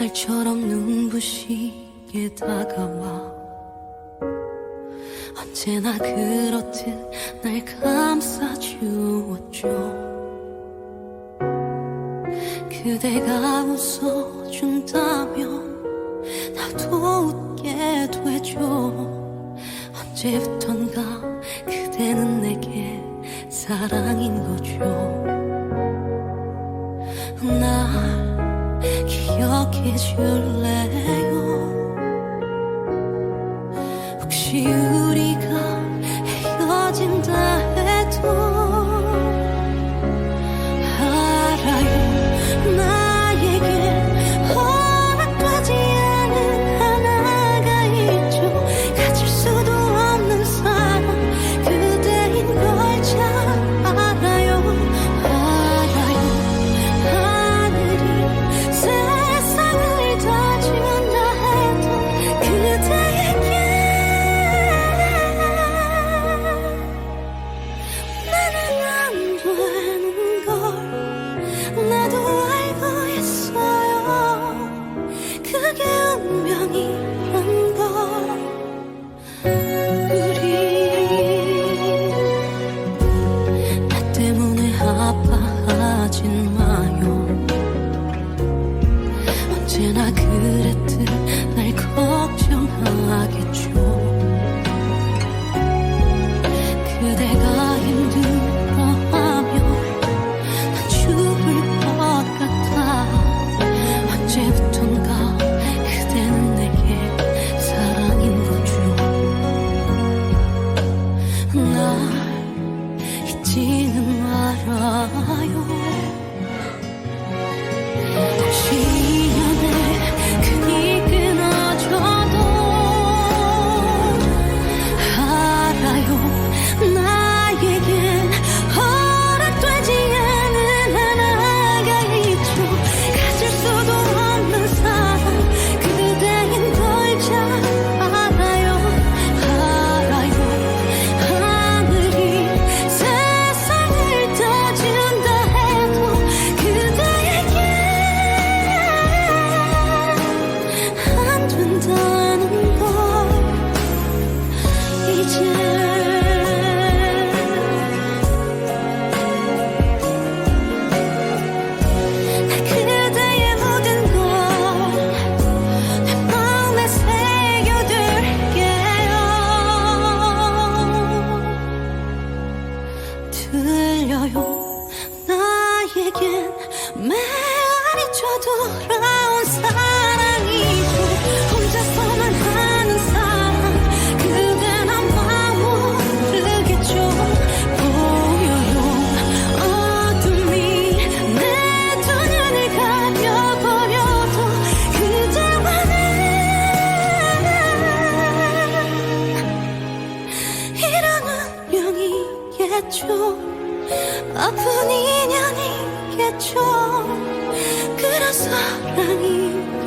햇살처럼 눈부시게 다가와 언제나 그렇듯 날 감싸주었죠. 그대가 웃어준다면 나도 웃게 되죠. 언제부턴가 그대는 내게 사랑인 거죠. 날 기억해 줄래요? 혹시 우리가 헤어진다 해도 알아요. 나에게 허락되지 않은 하나가 있죠. 가질 수도 없는 사랑 그대인 걸 잘 알아요. 하늘이 세상을 다 준다 해도 그대에게 나는 안 되는 걸 나도 알고 있어요. 그게 운명이란 걸. 우리 나 때문에 아파하진 마요. 언제나 그랬듯 날 걱정하겠죠. 그대가 힘들어하면 난 죽을 것 같아. 언제부턴가 그대는 내게 사랑인 거죠. 날 잊지는 말아요. 혹시 인연의 끈이 끊어져도 알아요. 나에겐 허락되지 않은 하나가 있죠. 가질 수도 없는 사랑 그대인 걸 잘 알아요. 하늘이 세상을 다 준다 해도 그대에게 안 된다는 걸 이제 그대의 모든 걸 내 마음에 새겨둘게요. 들려요. 나에겐 메아리 쳐돌아온 사랑이고 혼자서만 하는 사랑 그댄 아마 모르겠죠. 보여요. 어둠이 내 두 눈을 가려버려도 그대와는 이런 운명이겠죠. 아픈 인연이겠죠. 그런 사랑인